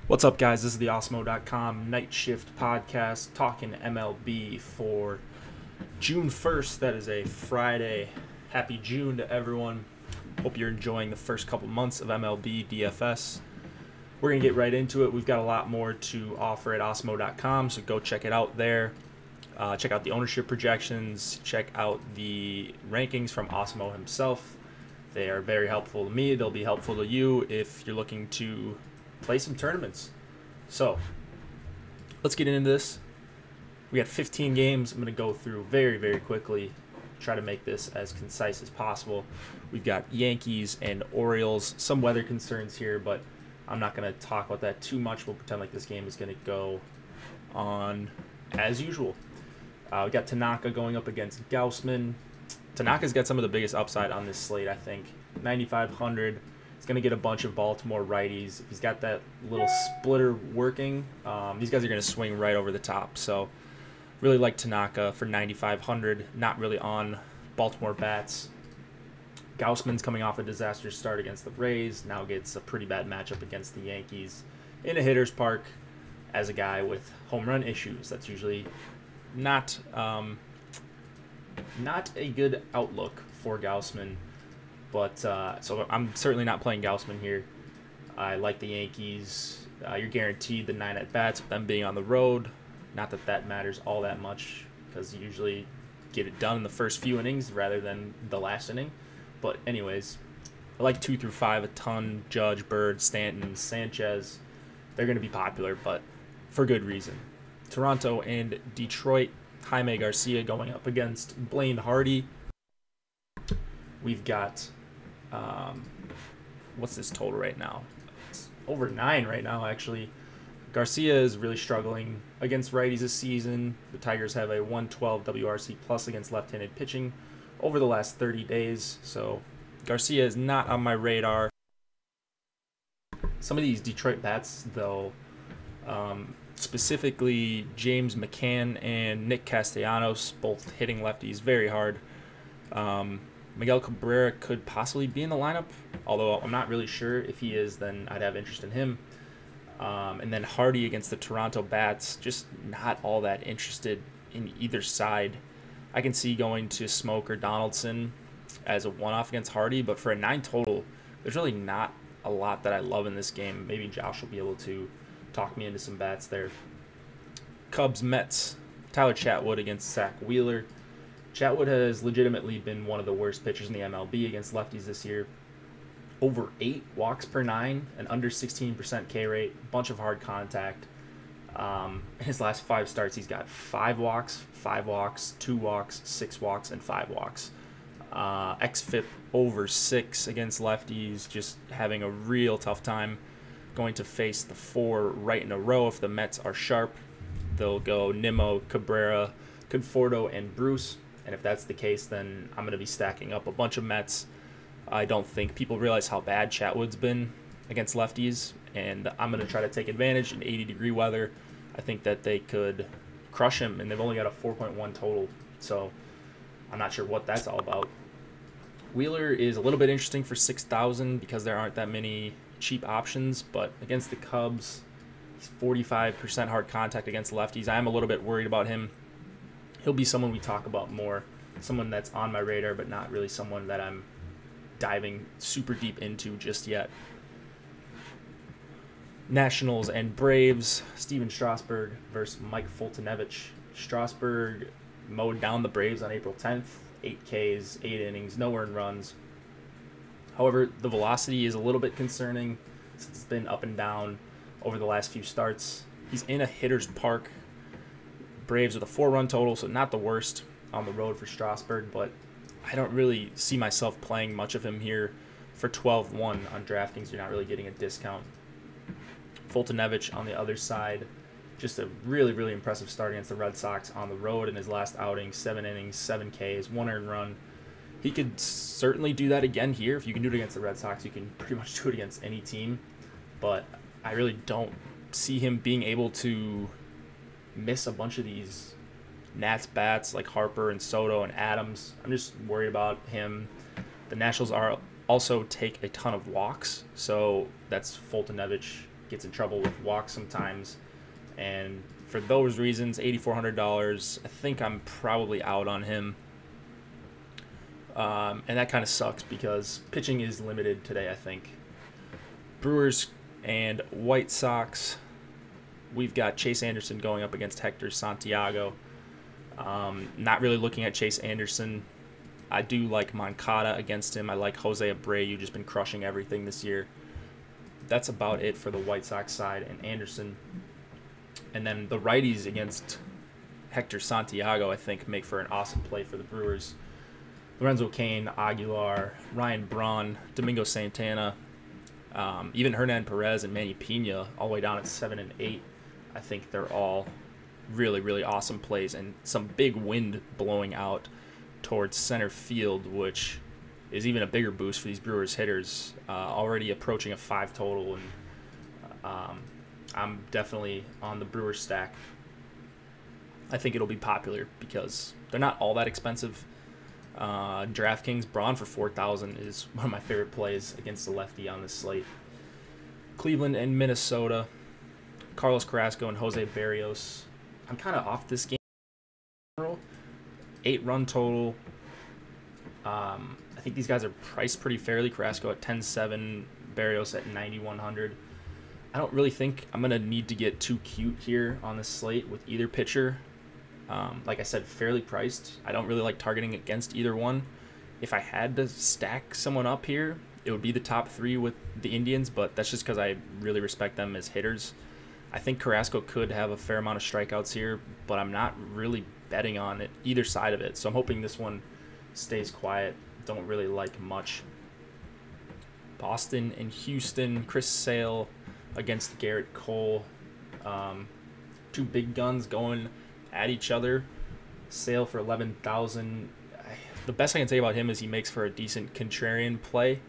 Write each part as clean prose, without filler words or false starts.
What's up, guys? This is the Osmo.com Night Shift Podcast talking MLB for June 1st. That is a Friday. Happy June to everyone. Hope you're enjoying the first couple months of MLB DFS. We're going to get right into it. We've got a lot more to offer at Osmo.com, so go check it out there. Check out the ownership projections. Check out the rankings from Osmo himself. They are very helpful to me. They'll be helpful to you if you're looking to play some tournaments. So let's get into this. We got 15 games. I'm going to go through very quickly, try to make this as concise as possible. We've got Yankees and Orioles. Some weather concerns here, but I'm not going to talk about that too much. We'll pretend like this game is going to go on as usual. We got Tanaka going up against Gaussman. Tanaka's got some of the biggest upside on this slate, I think. 9,500. He's going to get a bunch of Baltimore righties. If he's got that little splitter working, these guys are going to swing right over the top. So really like Tanaka for 9,500. Not really on Baltimore bats. Gaussman's coming off a disastrous start against the Rays. Now gets a pretty bad matchup against the Yankees in a hitter's park as a guy with home run issues. That's usually not a good outlook for Gaussman. But so I'm certainly not playing Gaussman here. I like the Yankees. You're guaranteed the 9 at-bats with them being on the road. Not that that matters all that much because you usually get it done in the first few innings rather than the last inning. But anyways, I like 2 through 5 a ton. Judge, Bird, Stanton, Sanchez. They're going to be popular, but for good reason. Toronto and Detroit. Jaime Garcia going up against Blaine Hardy. We've got, what's this total right now? It's over 9 right now, actually. Garcia is really struggling against righties this season. The Tigers have a 112 WRC plus against left-handed pitching over the last 30 days. So Garcia is not on my radar. Some of these Detroit bats, though, specifically James McCann and Nick Castellanos, both hitting lefties very hard. Miguel Cabrera could possibly be in the lineup, although I'm not really sure. If he is, then I'd have interest in him. And then Hardy against the Toronto bats, just not all that interested in either side. I can see going to Smoke or Donaldson as a one-off against Hardy, but for a 9 total, there's really not a lot that I love in this game. Maybe Josh will be able to talk me into some bats there. Cubs, Mets, Tyler Chatwood against Zach Wheeler. Chatwood has legitimately been one of the worst pitchers in the MLB against lefties this year. Over 8 walks per 9, an under 16% K rate, bunch of hard contact. In his last 5 starts, he's got 5 walks, 2 walks, 6 walks, and 5 walks. XFIP over 6 against lefties, just having a real tough time. Going to face the 4 right in a row if the Mets are sharp. They'll go Nimmo, Cabrera, Conforto, and Bruce. And if that's the case, then I'm going to be stacking up a bunch of Mets. I don't think people realize how bad Chatwood's been against lefties, and I'm going to try to take advantage in 80-degree weather. I think that they could crush him, and they've only got a 4.1 total, so I'm not sure what that's all about. Wheeler is a little bit interesting for 6,000 because there aren't that many cheap options, but against the Cubs, he's 45% hard contact against lefties. I am a little bit worried about him. He'll be someone we talk about more, someone that's on my radar, but not really someone that I'm diving super deep into just yet. Nationals and Braves, Steven Strasburg versus Mike Foltynewicz. Strasburg mowed down the Braves on April 10th, 8 Ks, 8 innings, no earned runs. However, the velocity is a little bit concerning since it's been up and down over the last few starts. He's in a hitter's park. Braves with a 4-run total, so not the worst on the road for Strasburg, but I don't really see myself playing much of him here for 12-1 on DraftKings. You're not really getting a discount. Foltynewicz on the other side, just a really impressive start against the Red Sox on the road in his last outing. 7 innings, 7 Ks, 1 earned run. He could certainly do that again here. If you can do it against the Red Sox, you can pretty much do it against any team, but I really don't see him being able to miss a bunch of these Nats bats like Harper and Soto and Adams. I'm just worried about him. The Nationals are also take a ton of walks, so that's Foltynewicz gets in trouble with walks sometimes. And for those reasons, $8,400, I think I'm probably out on him. And that kind of sucks because pitching is limited today, I think. Brewers and White Sox. We've got Chase Anderson going up against Hector Santiago. Not really looking at Chase Anderson. I do like Moncada against him. I like Jose Abreu, just been crushing everything this year. That's about it for the White Sox side and Anderson. And then the righties against Hector Santiago, I think, make for an awesome play for the Brewers. Lorenzo Cain, Aguilar, Ryan Braun, Domingo Santana, even Hernan Perez and Manny Pena all the way down at 7 and 8. I think they're all really, really awesome plays, and some big wind blowing out towards center field, which is even a bigger boost for these Brewers hitters. Already approaching a 5 total, and I'm definitely on the Brewers stack. I think it'll be popular because they're not all that expensive. DraftKings Braun for $4,000 is one of my favorite plays against the lefty on this slate. Cleveland and Minnesota. Carlos Carrasco and Jose Berrios. I'm kind of off this game. 8-run total. I think these guys are priced pretty fairly. Carrasco at 10.7, Berrios at 9,100. I don't really think I'm going to need to get too cute here on this slate with either pitcher. Like I said, fairly priced. I don't really like targeting against either one. If I had to stack someone up here, it would be the top 3 with the Indians, but that's just because I really respect them as hitters. I think Carrasco could have a fair amount of strikeouts here, but I'm not really betting on it, either side of it. So I'm hoping this one stays quiet. Don't really like much. Boston and Houston. Chris Sale against Garrett Cole. 2 big guns going at each other. Sale for 11,000. The best I can say about him is he makes for a decent contrarian play.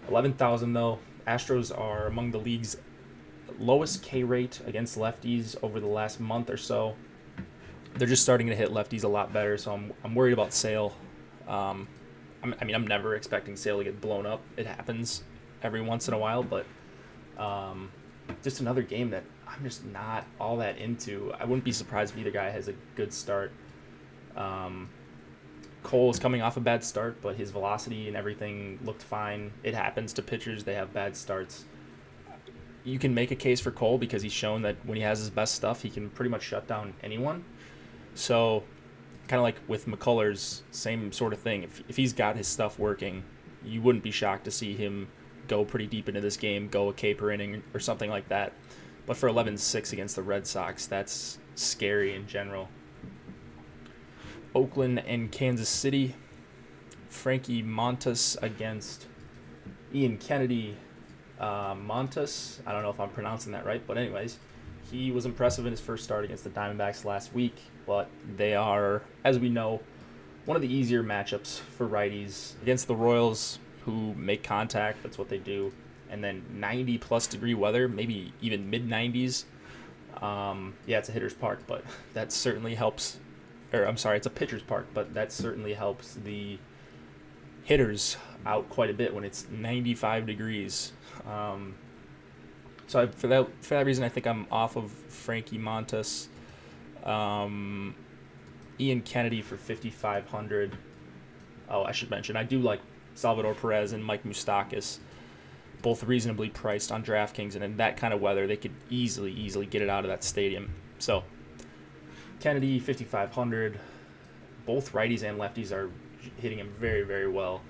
11,000 though. Astros are among the league's lowest K rate against lefties over the last month or so. They're just starting to hit lefties a lot better, so I'm worried about Sale. I'm never expecting Sale to get blown up. It happens every once in a while, but just another game that I'm just not all that into. I wouldn't be surprised if either guy has a good start. Cole is coming off a bad start, but his velocity and everything looked fine. It happens to pitchers. They have bad starts. You can make a case for Cole because he's shown that when he has his best stuff, he can pretty much shut down anyone. So kind of like with McCullers, same sort of thing. If he's got his stuff working, you wouldn't be shocked to see him go pretty deep into this game, go a K per inning or something like that. But for 11-6 against the Red Sox, that's scary in general. Oakland and Kansas City. Frankie Montas against Ian Kennedy. Montas, I don't know if I'm pronouncing that right, but anyways, he was impressive in his first start against the Diamondbacks last week, but they are, as we know, one of the easier matchups for righties against the Royals, who make contact. That's what they do. And then 90-plus degree weather, maybe even mid-90s. Yeah, it's a hitter's park, but that certainly helps. Or I'm sorry, it's a pitcher's park, but that certainly helps the hitters out quite a bit when it's 95 degrees. So for that reason, I think I'm off of Frankie Montas. Ian Kennedy for 5,500. Oh, I should mention, I do like Salvador Perez and Mike Moustakas, both reasonably priced on DraftKings, and in that kind of weather, they could easily get it out of that stadium. So Kennedy, 5,500. Both righties and lefties are hitting him very, very well.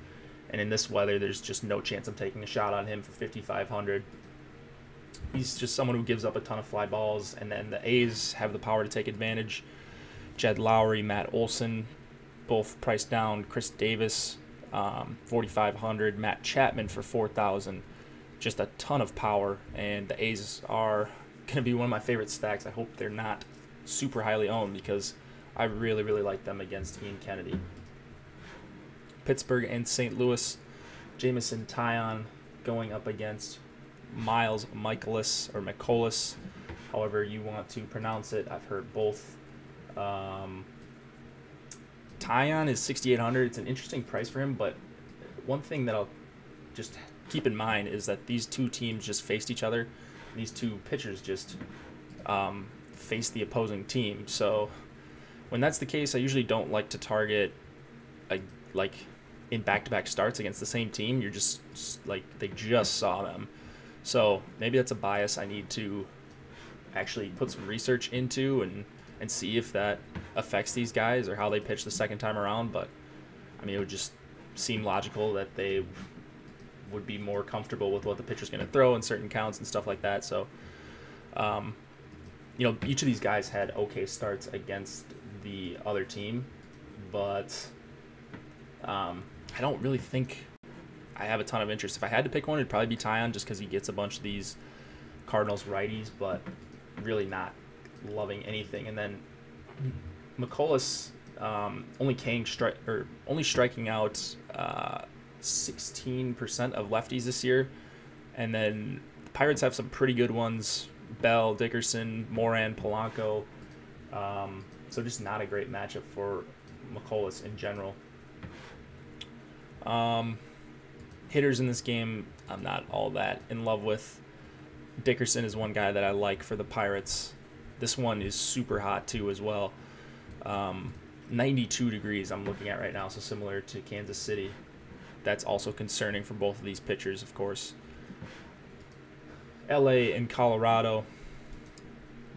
And in this weather, there's just no chance I'm taking a shot on him for 5,500. He's just someone who gives up a ton of fly balls, and then the A's have the power to take advantage. Jed Lowry, Matt Olson, both priced down. Chris Davis, 4,500. Matt Chapman for 4,000. Just a ton of power, and the A's are going to be one of my favorite stacks. I hope they're not super highly owned because I really, really like them against Ian Kennedy. Pittsburgh and St. Louis. Jamison Tyon going up against Miles Mikolas, however you want to pronounce it. I've heard both. Tyon is 6,800. It's an interesting price for him, but one thing that I'll just keep in mind is that these two teams just faced each other. These two pitchers just face the opposing team. So when that's the case, I usually don't like to target like in back-to-back starts against the same team. You're just like, they just saw them. So maybe that's a bias I need to actually put some research into and see if that affects these guys or how they pitch the second time around. But I mean, it would just seem logical that they would be more comfortable with what the pitcher's going to throw in certain counts and stuff like that. So, you know, each of these guys had okay starts against the other team, but I don't really think I have a ton of interest. If I had to pick one, it'd probably be Tyon, just because he gets a bunch of these Cardinals righties, but really not loving anything. And then McCullers only striking out 16% of lefties this year. And then the Pirates have some pretty good ones: Bell, Dickerson, Moran, Polanco. So just not a great matchup for McCullers in general. Hitters in this game, I'm not all that in love with. Dickerson is one guy that I like for the Pirates. This one is super hot too as well. 92 degrees I'm looking at right now, so similar to Kansas City. That's also concerning for both of these pitchers, of course. LA and Colorado.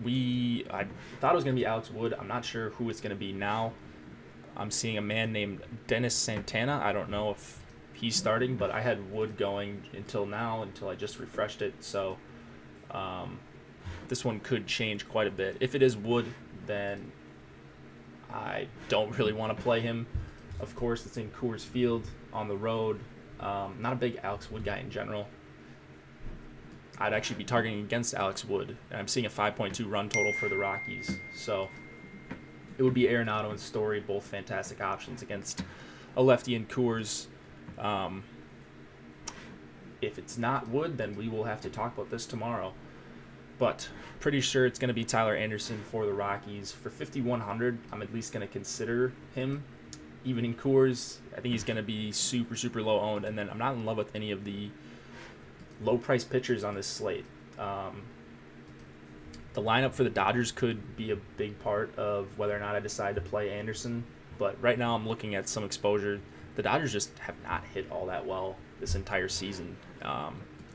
I thought it was going to be Alex Wood. I'm not sure who it's going to be now. I'm seeing a man named Dennis Santana. I don't know if he's starting, but I had Wood going until I just refreshed it. So this one could change quite a bit. If it is Wood, then I don't really want to play him. Of course, it's in Coors Field on the road. Not a big Alex Wood guy in general. I'd actually be targeting against Alex Wood, and I'm seeing a 5.2 run total for the Rockies. So it would be Arenado and Story, both fantastic options against a lefty in Coors. If it's not Wood, then we will have to talk about this tomorrow. But pretty sure it's going to be Tyler Anderson for the Rockies. For 5,100, I'm at least going to consider him. Even in Coors, I think he's going to be super, super low owned. And then I'm not in love with any of the low price pitchers on this slate. The lineup for the Dodgers could be a big part of whether or not I decide to play Anderson. But right now I'm looking at some exposure. The Dodgers just have not hit all that well this entire season.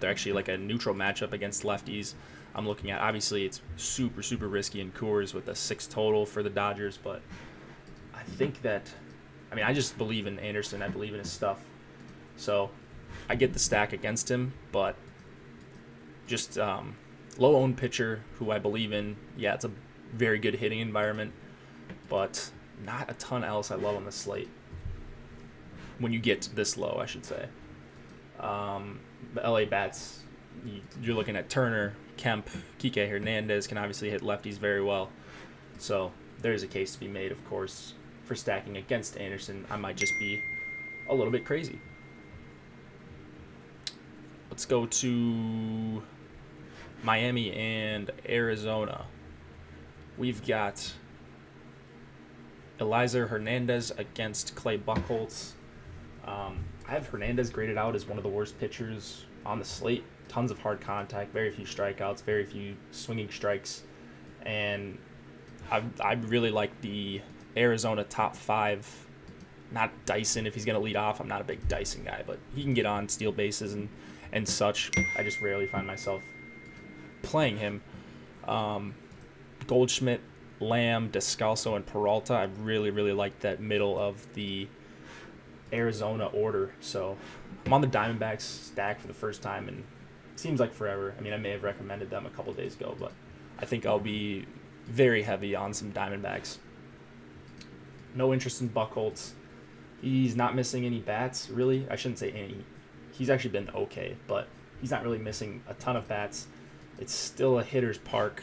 They're actually like a neutral matchup against lefties. I'm looking at, obviously it's super, super risky in Coors with a 6 total for the Dodgers, but I think that, I mean, I just believe in Anderson. I believe in his stuff. So I get the stack against him, but just low-owned pitcher who I believe in. Yeah, it's a very good hitting environment, but not a ton else I love on the slate when you get this low, I should say. The LA bats, you're looking at Turner, Kemp, Kike Hernandez can obviously hit lefties very well. So there's a case to be made, of course, for stacking against Anderson. I might just be a little bit crazy. Let's go to Miami and Arizona. We've got Eliezer Hernandez against Clay Buchholz. I have Hernandez graded out as one of the worst pitchers on the slate. Tons of hard contact, very few strikeouts, very few swinging strikes. And I really like the Arizona top 5. Not Dyson if he's going to lead off. I'm not a big Dyson guy, but he can get on, steal bases and such. I just rarely find myself playing him. Goldschmidt, Lamb, Descalso, and Peralta. I really, really like that middle of the Arizona order. So I'm on the Diamondbacks stack for the first time, and it seems like forever. I mean, I may have recommended them a couple days ago, but I think I'll be very heavy on some Diamondbacks. No interest in Buchholz. He's not missing any bats, really. I shouldn't say any. He's actually been okay, but he's not really missing a ton of bats. It's still a hitter's park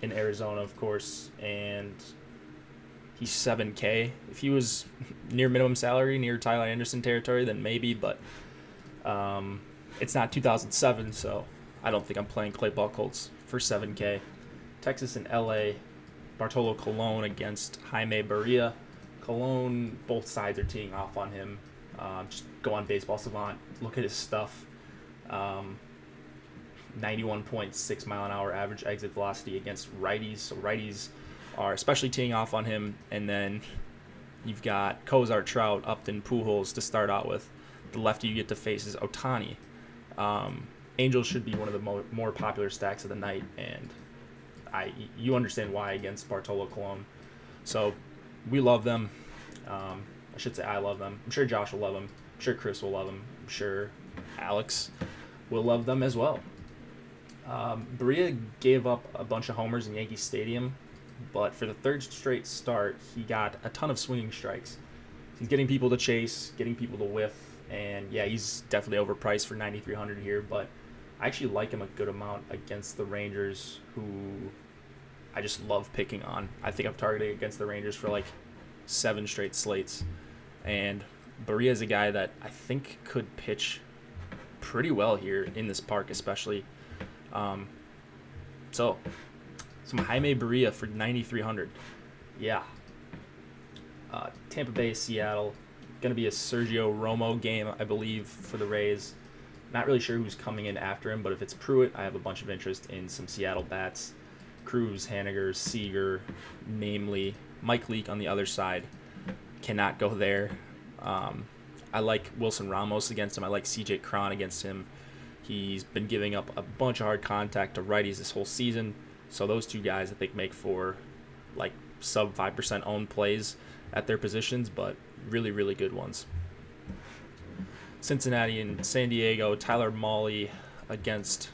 in Arizona, of course, and he's 7K. If he was near minimum salary, near Tyler Anderson territory, then maybe, but it's not 2007, so I don't think I'm playing Clay Buchholz for 7K. Texas and LA, Bartolo Colon against Jaime Barria. Colon, both sides are teeing off on him. Just go on Baseball Savant, look at his stuff. 91.6 mile an hour average exit velocity against righties. So righties are especially teeing off on him. And then you've got Cozart, Trout, Upton, Pujols to start out with. The lefty you get to face is Ohtani. Angels should be one of the more popular stacks of the night, and you understand why against Bartolo Colon. So we love them. I should say I love them. I'm sure Josh will love them. I'm sure Chris will love them. I'm sure Alex will love them as well. Berea gave up a bunch of homers in Yankee Stadium, but for the third straight start, he got a ton of swinging strikes. He's getting people to chase, getting people to whiff, and yeah, he's definitely overpriced for 9,300 here, but I actually like him a good amount against the Rangers, who I just love picking on. I think I've targeted against the Rangers for like 7 straight slates, and Berea is a guy that I think could pitch pretty well here in this park, especially. So some Jaime Berea for 9,300. Yeah. Tampa Bay, Seattle. Going to be a Sergio Romo game, I believe, for the Rays. Not really sure who's coming in after him, but if it's Pruitt, I have a bunch of interest in some Seattle bats. Cruz, Haniger, Seager, namely. Mike Leake on the other side. Cannot go there. I like Wilson Ramos against him. I like C.J. Cron against him. He's been giving up a bunch of hard contact to righties this whole season. So those two guys, I think, make for like sub 5% owned plays at their positions, but really, really good ones. Cincinnati and San Diego, Tyler Mahle against,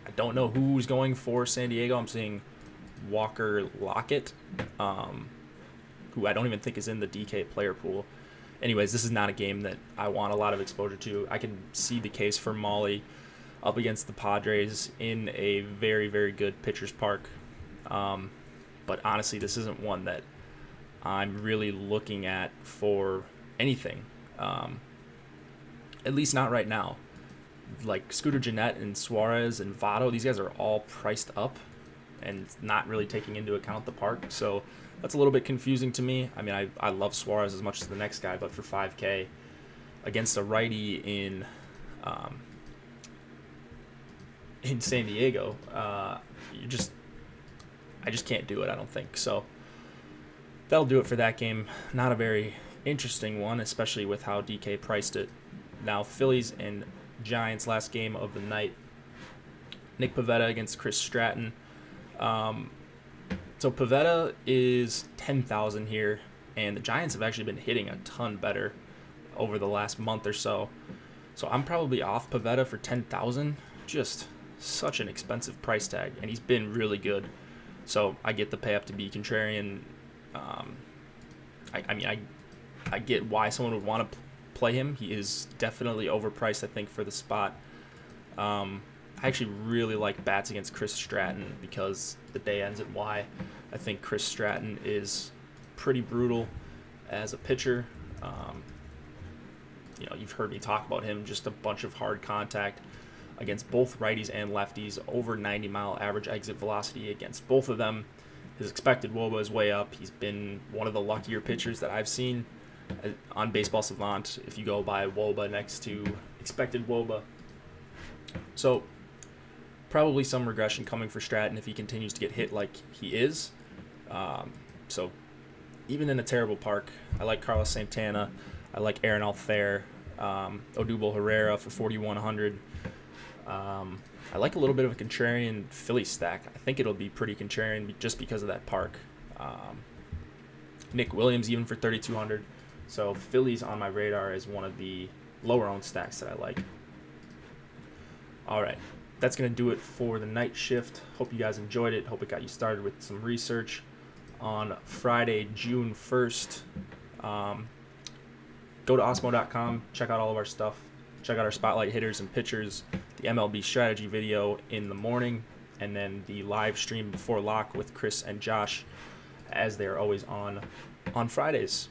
I don't know who's going for San Diego. I'm seeing Walker Lockett, who I don't even think is in the DK player pool. Anyways, this is not a game that I want a lot of exposure to. I can see the case for Mahle up against the Padres in a very, very good pitcher's park. But honestly, this isn't one that I'm really looking at for anything. At least not right now. Like Scooter Gennett and Suarez and Votto, these guys are all priced up and not really taking into account the park. So that's a little bit confusing to me. I mean, I love Suarez as much as the next guy, but for 5K against a righty in San Diego, I just can't do it, I don't think. So that'll do it for that game. Not a very interesting one, especially with how DK priced it. Now, Phillies and Giants, last game of the night. Nick Pivetta against Chris Stratton. So Pivetta is 10,000 here, and the Giants have actually been hitting a ton better over the last month or so. So I'm probably off Pivetta for 10,000. Just such an expensive price tag, and he's been really good. So I get the pay up to be contrarian. I get why someone would want to play him. He is definitely overpriced, I think, for the spot. I actually really like bats against Chris Stratton because the day ends at Y. I think Chris Stratton is pretty brutal as a pitcher. You've heard me talk about him, just a bunch of hard contact against both righties and lefties, over 90-mile average exit velocity against both of them. His expected WOBA is way up. He's been one of the luckier pitchers that I've seen on Baseball Savant if you go by WOBA next to expected WOBA. So probably some regression coming for Stratton if he continues to get hit like he is. So even in a terrible park, I like Carlos Santana. I like Aaron Altherr, Odubel Herrera for 4,100. I like a little bit of a contrarian Philly stack. I think it'll be pretty contrarian just because of that park. Nick Williams even for 3,200. So Philly's on my radar as one of the lower owned stacks that I like. All right, that's going to do it for the night shift. Hope you guys enjoyed it. Hope it got you started with some research. On Friday, June 1st, go to osmo.com, check out all of our stuff. Check out our spotlight hitters and pitchers, the MLB strategy video in the morning, and then the live stream before lock with Chris and Josh, as they are always on Fridays.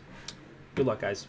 Good luck, guys.